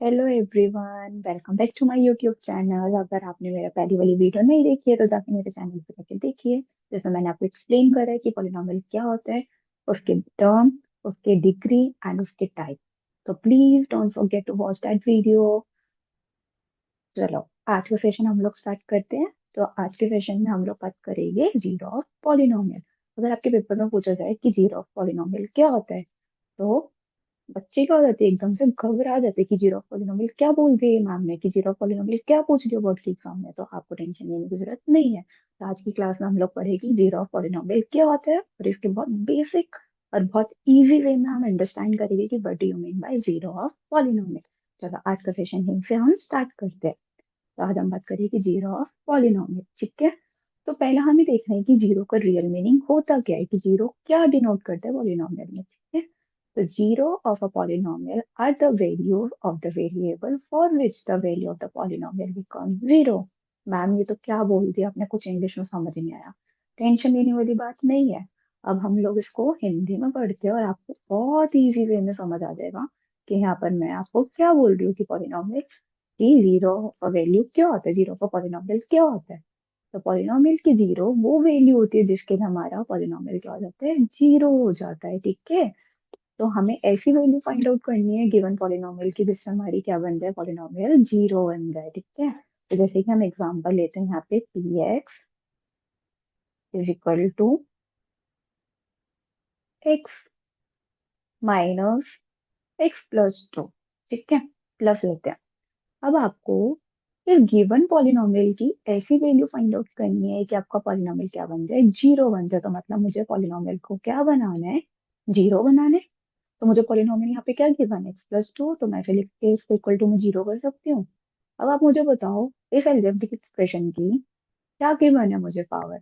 Hello everyone, welcome back to my YouTube channel. अगर आपने मेरा पहली वाली वीडियो नहीं देखी है तो जाके मेरे चैनल पे जाके देखिए, जिसमें मैंने आपको एक्सप्लेन करा है कि पॉलिनोमियल क्या होता है, उसके टर्म, उसके डिग्री एंड उसके टाइप। तो please don't forget to watch that video. चलो, आज का सेशन हम लोग स्टार्ट करते हैं। तो आज के सेशन में हम लोग बात करेंगे जीरो ऑफ पॉलिनोमियल। अगर आपके पेपर में पूछा जाए कि जीरो ऑफ पॉलिनोमियल क्या होता है, तो बच्चे क्या हो जाते हैं, एकदम से घबरा जाते हैं कि जीरो ऑफ पॉलिनोमियल क्या बोल दिए मैम ने, कि जीरो ऑफ पॉलिनोमियल क्या पूछ रही हो बोर्ड के एग्जाम में। तो आपको टेंशन लेने की जरूरत नहीं है। तो आज की क्लास में हम लोग पढ़ेंगे जीरो ऑफ पॉलिनोमियल क्या होता है, और इसके बहुत बेसिक और बहुत इजी वे में हम अंडरस्टैंड करेंगे कि what do you mean by zero of polynomial. चलो, आज का सेशन यहीं से हम स्टार्ट करते हैं। तो आज हम बात करेंगे कि जीरो ऑफ पॉलिनोमियल, ठीक है। तो पहला हमें देखना है कि जीरो का रियल मीनिंग होता क्या है, कि जीरो क्या डिनोट करता है पॉलिनोमियल में, ठीक है। The zero of a polynomial are the values of the variable for which the value of the polynomial becomes zero। Ma'am ये तो क्या बोल दिया आपने, कुछ इंग्लिश में समझ नहीं आया। टेंशन लेने वाली बात नहीं है। अब हम लोग इसको हिंदी में पढ़ते हैं और आपको बहुत इजी वे में समझ आ जाएगा कि यहाँ पर मैं आपको क्या बोल रही हूँ कि पॉलिनोमियल की जीरो का वैल्यू क्या होता है, जीरो का पॉलिनोमियल क्या होता है। तो पॉलिनोमियल की जीरो वो वैल्यू होती है जिसके लिए हमारा पॉलिनोमियल क्या हो जाता है, जीरो हो जाता है, ठीक है। तो हमें ऐसी वैल्यू फाइंड आउट करनी है गिवन पॉलिनोमियल की जिससे हमारी क्या बन जाए, पॉलिनोमियल जीरो बन जाए, ठीक है। तो जैसे कि हम एग्जांपल लेते हैं यहाँ पे, P x is equal to x minus x plus two, ठीक है। प्लस लेते हैं। अब आपको इस गिवन पॉलिनोमियल की ऐसी वैल्यू फाइंड आउट करनी है कि आपका पॉलिनोमियल क्या बन जाए, जीरो बन जाए। तो मतलब मुझे पॉलिनोमियल को क्या बनाना है, जीरो बनाना है। तो मुझे पॉलिनोमियल यहाँ पे क्या गिवन है, एक्स प्लस टू। तो मैं फिर लिख के इसको इक्वल टू में जीरो कर सकती हूँ। अब आप मुझे बताओ, इस अलजेब्रिक एक्सप्रेशन की क्या गिवन है, मुझे पावर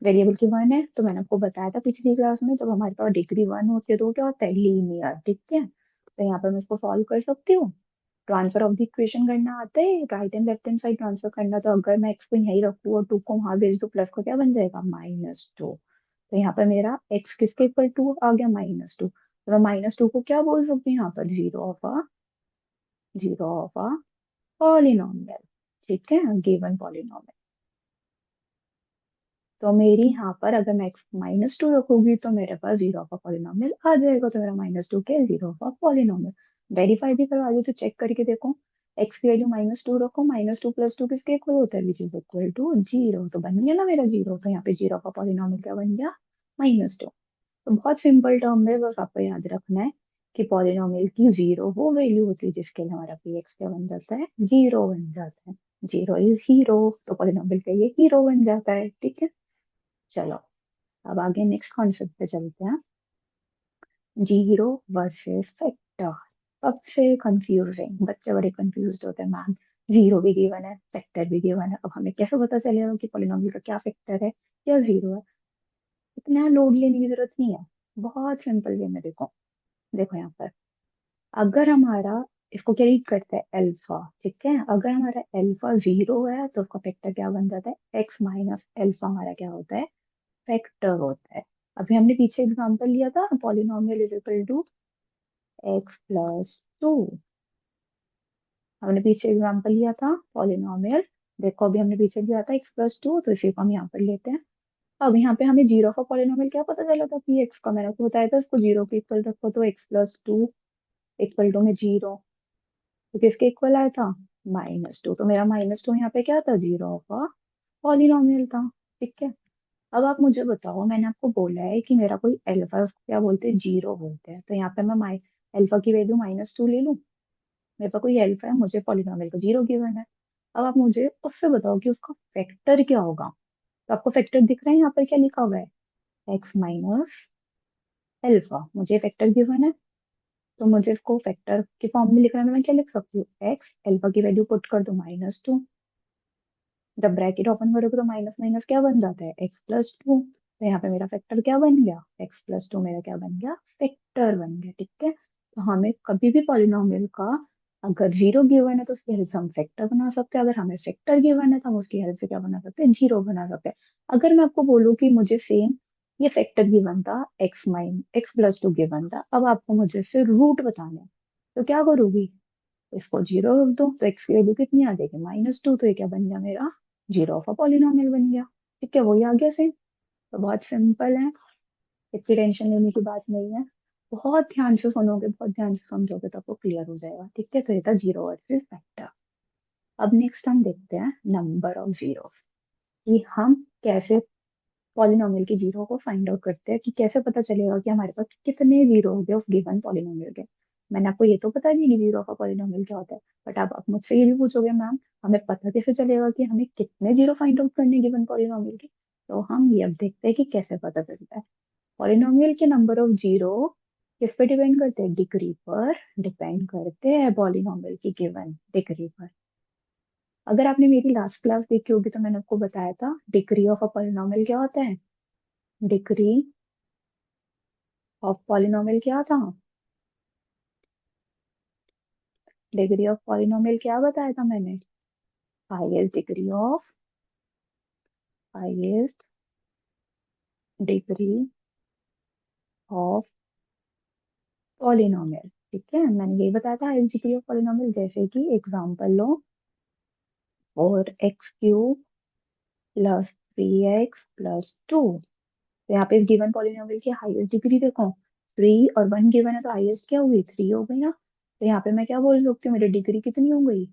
वेरिएबल की वन है। तो मैंने आपको बताया था पिछली क्लास में, जब हमारे पास डिग्री वन होती है तो वो क्या होता है, लीनियर, ठीक है। तो यहाँ पर मैं इसको सॉल्व कर सकती हूँ। ट्रांसफर ऑफ द इक्वेशन करना आता है, right and left hand side transfer करना। तो अगर मैं एक्स को यहीं रखूँ और टू को वहां भेज दूँ, प्लस को क्या बन जाएगा, माइनस टू। तो यहाँ पर मेरा एक्स किसके इक्वल टू आ गया, माइनस टू। तो मैं माइनस टू को क्या बोल सकती हूँ यहाँ पर, जीरो ऑफ अ पॉलिनोमियल, ठीक है, गिवन पॉलिनोमियल। तो मेरी यहाँ पर अगर मैं एक्स माइनस टू रखूंगी तो मेरे पास जीरो ऑफ अ पॉलिनोमियल आ जाएगा। तो मेरा माइनस टू के zero of a polynomial. Verify भी करवा दो तो चेक करके देखो। एक्स की वैल्यू माइनस टू रखो, माइनस टू प्लस टू किसके इक्वल होता है, which is equal to zero. तो बन गया ना मेरा जीरो। तो यहाँ पे जीरो ऑफ अ पॉलिनोमियल क्या बन गया, माइनस टू। तो बहुत सिंपल टर्म है, बस आपको याद रखना है कि पॉलिनोमियल की जीरो वो वैल्यू होती है जिसके लिए हमारा पी एक्स क्या बन जाता है, जीरो बन जाता है। जीरो इज हीरो, तो पॉलिनोमियल का ये हीरो बन जाता है, ठीक है। चलो, अब आगे नेक्स्ट कॉन्सेप्ट पे चलते हैं, जीरो वर्सेस फैक्टर। सबसे कंफ्यूजिंग, बच्चे बड़े कंफ्यूज होते हैं, मैम जीरो भी गिवन है, फैक्टर भी गिवन है, अब हमें कैसे पता चलेगा कि पॉलिनोमियल का क्या फैक्टर है, क्या जीरो है। इतना लोड लेने की जरूरत नहीं है। बहुत सिंपल वे में देखो। देखो यहाँ पर, अगर हमारा इसको क्या रीड करते हैं, अल्फा, ठीक है। अगर हमारा अल्फा जीरो है तो उसका फैक्टर क्या बन जाता है, एक्स माइनस अल्फा हमारा क्या होता है, फैक्टर होता है। अभी हमने पीछे एग्जांपल लिया था, polynomial is equal to x plus two. हमने पीछे एग्जांपल लिया था पॉलिनोमियल। देखो अभी हमने पीछे लिया था एक्स प्लस टू, तो इसी को हम यहाँ पर लेते हैं। अब यहाँ पे हमें जीरो का पॉलिनोमियल क्या पता चला था, पी एक्स का। मैंने आपको बताया था इसको जीरो के इक्वल रखो, तो x plus two equal to में जीरो। तो किसके इक्वल आया था, माइनस टू। तो मेरा माइनस टू यहाँ पे क्या था, जीरो का पॉलिनोमियल था, ठीक है। अब आप मुझे बताओ, मैंने आपको बोला है कि मेरा कोई अल्फा क्या बोलते हैं, जीरो बोलते हैं। तो यहाँ पे मैं अल्फा की वैल्यू माइनस टू ले लूँ। मेरे पास कोई अल्फा है, मुझे पॉलिनोमियल का जीरो गिवन है। अब आप मुझे उससे बताओ कि उसका फैक्टर क्या होगा। तो आपको फैक्टर दिख रहा है यहाँ पर, क्या लिखा हुआ है, एक्स माइनस अल्फा। मुझे फैक्टर गिवन है, तो मुझे इसको फैक्टर के फॉर्म में लिखना है। तो मैं क्या लिख सकती हूँ, एक्स अल्फा की वैल्यू पुट कर दो माइनस टू। जब ब्रैकेट ओपन करोगे तो माइनस माइनस क्या बन जाता है, एक्स प्लस टू। तो यहाँ पे मेरा फैक्टर क्या बन गया, एक्स प्लस टू मेरा क्या बन गया, फैक्टर बन गया, ठीक है। तो हमें कभी भी पॉलिनोमियल का अगर जीरो गिवन है तो उसकी हेल्प से हम फैक्टर बना सकते हैं। अगर हमें फैक्टर गिवन है तो हम उसकी हेल्प से क्या बना सकते हैं, जीरो बना सकते हैं। अगर मैं आपको बोलूँ कि मुझे सेम ये फैक्टर गिवन था, एक्स प्लस टू गिवन था, अब आपको मुझे फिर रूट बताना है, तो क्या करूंगी, इसको जीरो रख दो तो एक्स की वैल्यू कितनी आ जाएगी -2। तो ये क्या बन गया मेरा, जीरो ऑफ अ पॉलिनोमियल बन गया। ठीक है, वही आ गया सेम। तो बहुत सिंपल है, इतनी टेंशन लेने की बात नहीं है। बहुत ध्यान से सुनोगे, बहुत ध्यान से समझोगे तो आपको क्लियर हो जाएगा। ठीक है, तो ये था जीरो वर्सेस फैक्टर। अब नेक्स्ट हम देखते हैं नंबर ऑफ जीरो, कि हम कैसे पॉलिनोमियल के जीरो को फाइंड आउट करते हैं, कि कैसे पता चलेगा कि हमारे पास कितने जीरो हो गए ऑफ गिवन पॉलिनोमियल के। मैंने आपको ये तो बता दिया कि जीरो ऑफ पॉलिनोमियल क्या होता है, बट आप मुझसे ये भी पूछोगे मैम हमें पता कैसे चलेगा कि हमें कितने जीरो फाइंड आउट करने गिवन पॉलिनोमियल के। तो हम ये अब देखते हैं कि कैसे पता चलता है। पॉलिनोमियल के नंबर ऑफ जीरो किस पे डिपेंड करते हैं, डिग्री पर डिपेंड करते हैं, पॉलिनोमियल की गिवन डिग्री पर। अगर आपने मेरी लास्ट क्लास देखी होगी तो मैंने आपको बताया था डिग्री ऑफ अ पॉलिनोमियल क्या होता है। डिग्री ऑफ पॉलिनोमियल क्या था, डिग्री ऑफ पॉलिनोमियल क्या बताया था मैंने, highest degree of, highest degree of polynomial. ठीक है, मैंने यही बताया था हाईएस्ट डिग्री ऑफ पॉलिनोमियल। जैसे कि एग्जांपल लो, 4x³ प्लस 3x+2। तो यहाँ पे गिवन पॉलिनोमियल की हाईएस्ट डिग्री देखो, 3 और 1 गिवन है तो हाईएस्ट क्या हुई, 3 हो गई ना। तो यहाँ पे मैं क्या बोल सकती हूँ, मेरी डिग्री कितनी हो गई,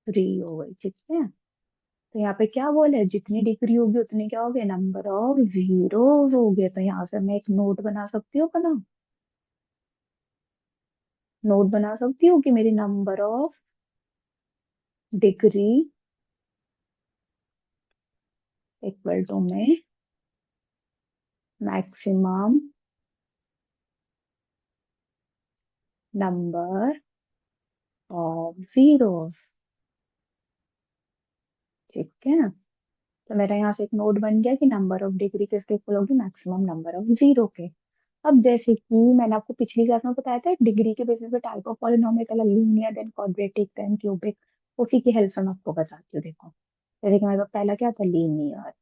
3 हो गई। ठीक है, तो यहाँ पे क्या बोला है, जितनी डिग्री होगी उतने क्या हो गए, नंबर ऑफ जीरो हो गए। तो यहाँ से मैं एक नोट बना सकती हूँ अपना, नोट बना सकती हूँ कि मेरी number of degree equal to में मैक्सिमम नंबर ऑफ जीरोस। ठीक है, तो मेरा यहाँ से एक नोट बन गया कि नंबर ऑफ डिग्री किसके इक्वल होगी, मैक्सिमम नंबर ऑफ जीरो के। अब जैसे कि मैंने आपको पिछली क्लास में बताया था डिग्री के बेसिस पे टाइप ऑफ पॉलिनोमियल, पहला linear then quadratic then cubic. उसी की हेल्प से मैं आपको बताती हूँ। देखो जैसे कि मेरे पास पहला क्या था, लीनियर।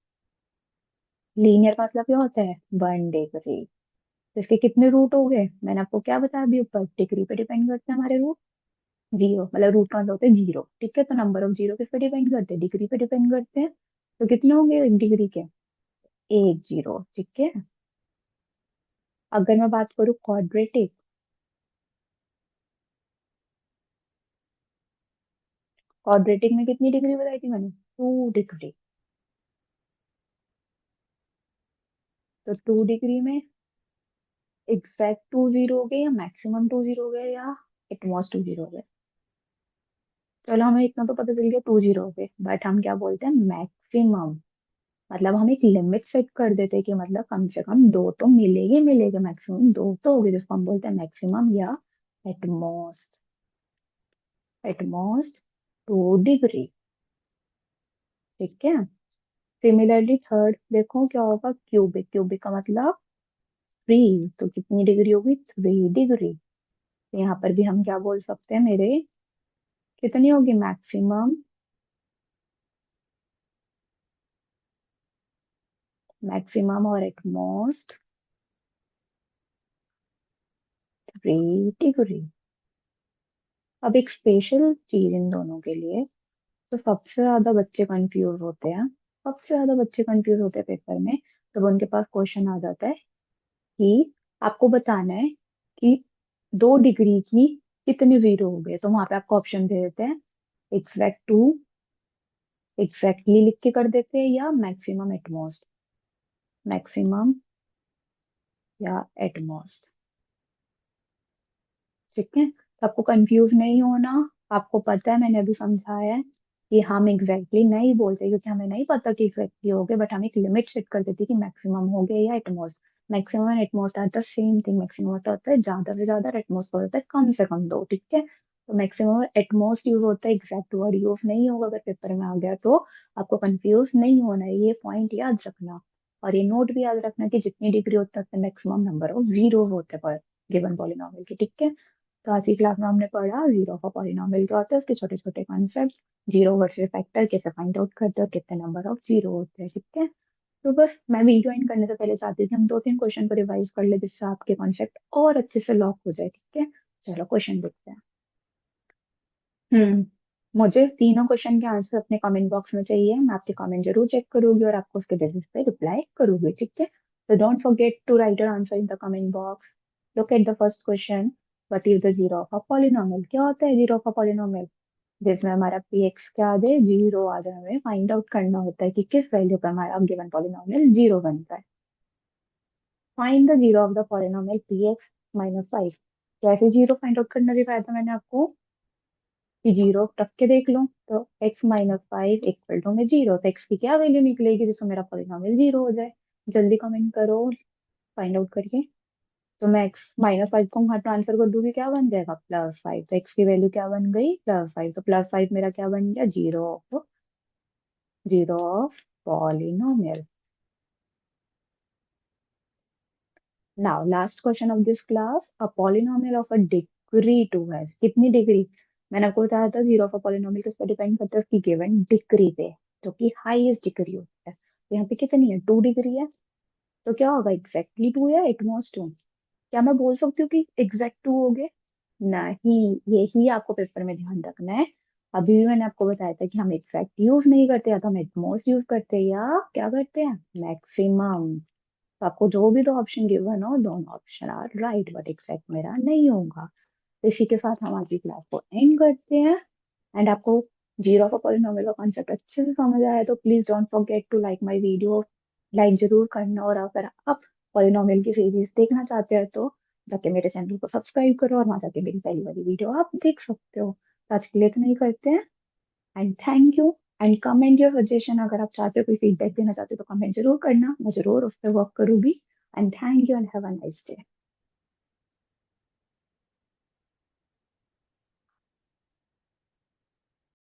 लीनियर का मतलब क्या होता है, 1 डिग्री। तो इसके कितने रूट हो गए, मैंने आपको क्या बताया अभी ऊपर, डिग्री पे डिपेंड करते हैं हमारे रूट। जीरो मतलब रूट का मतलब होता है जीरो। ठीक है, तो नंबर ऑफ जीरो किस पे डिपेंड करते हैं, डिग्री पे डिपेंड करते हैं। तो कितने होंगे एक डिग्री के, एक जीरो। ठीक है, अगर मैं बात करूँ क्वाड्रेटिक, क्वाड्रेटिक में कितनी डिग्री बताई थी मैंने, 2 डिग्री। तो 2 डिग्री में एग्जैक्ट 2 जीरो हो गए, या मैक्सिमम 2 जीरो हो गए, या एटमॉस्ट 2 जीरो हो गए। चलो हमें इतना तो पता चल गया 2 जीरो हो गए, बट हम क्या बोलते हैं, मैक्सिमम। मतलब हम एक लिमिट सेट कर देते हैं कि मतलब कम से कम दो तो मिलेगी मिलेगा, मैक्सिमम दो तो होगी, जिसको हम बोलते हैं मैक्सिमम या एटमॉस्ट, एटमॉस्ट 2 डिग्री। ठीक है, सिमिलरली थर्ड देखो क्या होगा, क्यूबिक। क्यूबिक का मतलब 3, तो कितनी डिग्री होगी, 3 डिग्री। तो यहाँ पर भी हम क्या बोल सकते हैं, मेरे कितनी होगी मैक्सिमम, मैक्सिमम और एटमोस्ट 3 डिग्री। अब एक स्पेशल चीज इन दोनों के लिए, तो सबसे ज्यादा बच्चे कंफ्यूज होते हैं, सबसे ज्यादा बच्चे कंफ्यूज होते हैं पेपर में। तो उनके पास क्वेश्चन आ जाता है कि आपको बताना है कि 2 डिग्री की कितने जीरो हो गए। तो वहां पे आपको ऑप्शन दे देते हैं, एग्जैक्ट टू, एग्जैक्टली लिख के कर देते हैं, या मैक्सिमम एटमोस्ट, मैक्सिमम या एटमोस्ट। ठीक है, तो आपको कंफ्यूज नहीं होना। आपको पता है मैंने अभी समझाया है कि हम एग्जैक्टली नहीं बोलते क्योंकि हमें नहीं पता कि एग्जैक्टली हो गए, बट हम एक लिमिट सेट कर देते हैं कि मैक्सिमम हो गए या at most. Maximum and at most are the same thing. Maximum होता है ज्यादा से ज्यादा, एटमोस्ट होता है कम से कम दो। ठीक है, तो मैक्सिमम और एटमोस्ट यूज होता है, एग्जैक्ट वर्ड यूज नहीं होगा। अगर पेपर में आ गया तो आपको कंफ्यूज नहीं होना है, ये पॉइंट याद रखना। और ये नोट भी याद रखना कि जितनी डिग्री होता है मैक्सिमम नंबर ऑफ जीरो होते हैं गिवन पॉलिनोमियल के। ठीक है, तो आज की क्लास में हमने पढ़ा जीरो का पॉलिनोमियल क्या होता है, उसके छोटे छोटे कॉन्सेप्ट, जीरो वर्सेस फैक्टर कैसे फाइंड आउट करते हैं और कितने नंबर ऑफ जीरो होते हैं। ठीक है, तो बस मैं वीडियो एंड करने से पहले चाहती थी हम 2-3 क्वेश्चन को रिवाइज कर ले, जिससे आपके कॉन्सेप्ट और अच्छे से लॉक हो जाए। ठीक है, चलो क्वेश्चन देखते हैं। हम्म मुझे तीनों क्वेश्चन के आंसर अपने कमेंट बॉक्स में चाहिए। मैं आपके कमेंट जरूर चेक करूंगी और आपको उसके बेसिस पे रिप्लाई करूंगी, ठीक है? तो don't forget to write your answer in the comment box. Look at the first question. What is the zero of a polynomial? क्या होता है जीरो ऑफ अ पॉलिनोमियल? जिसमें हमारा पी एक्स क्या आ जाए, जीरो आ जाए, हमें फाइंड आउट करना होता है कि किस वैल्यू पे हमारा गिवन पॉलिनोमियल जीरो बनता है। Find the zero of the polynomial P x minus five. कैसे जीरो फाइंड आउट करना दिखाया था मैंने आपको कि जीरो रख के देख लो। तो x minus five equal to में जीरो, तो x की क्या वैल्यू निकलेगी जिससे मेरा पॉलिनोमियल जीरो हो जाए? जल्दी कमेंट करो फाइंड आउट करके। तो मैं x माइनस फाइव को वहां ट्रांसफर कर दूंगी, क्या बन जाएगा? Plus five. तो x की वैल्यू क्या बन गई? Plus five. तो प्लस फाइव मेरा क्या बन गया? Zero of polynomial. Now last question of this class, a polynomial of a degree two है। कितनी डिग्री? मैंने आपको बताया था जीरो ऑफ अ पॉलिनोमियल किस पर डिपेंड करता है? उसकी गिवन डिग्री पे, जो कि हाईएस्ट डिग्री होता है। तो यहाँ पे कितनी है? टू डिग्री है। तो क्या होगा? एग्जैक्टली टू या एटमोस्ट टू? क्या मैं बोल सकती हूँ कि एग्जैक्ट टू हो गए? नहीं, यही आपको पेपर में ध्यान रखना है। अभी भी मैंने आपको बताया था कि हम एग्जैक्ट यूज नहीं करते, या तो हम एटमोस्ट यूज करते हैं, या क्या करते हैं? मैक्सिमम। तो आपको जो भी दो ऑप्शन गिवन हो, दोनों option are right, but exact मेरा नहीं होगा। तो इसी के साथ हम आज की क्लास को एंड करते हैं। एंड आपको जीरो ऑफ पॉलिनोमियल का कॉन्सेप्ट अच्छे से समझ आया तो please don't forget to like my video. Like जरूर करना, और अगर आप पॉलिनोमियल की सीरीज देखना चाहते हैं तो जाके मेरे चैनल को सब्सक्राइब करो, और वहां जाके मेरी पहली वाली वीडियो आप देख सकते हो। तो आज के लिए तो नहीं करते हैं। And thank you. And comment your suggestion, अगर आप चाहते हो कोई फीडबैक देना चाहते हो तो कमेंट जरूर करना, मैं जरूर उस पर वर्क करूंगी। And thank you and have a nice day.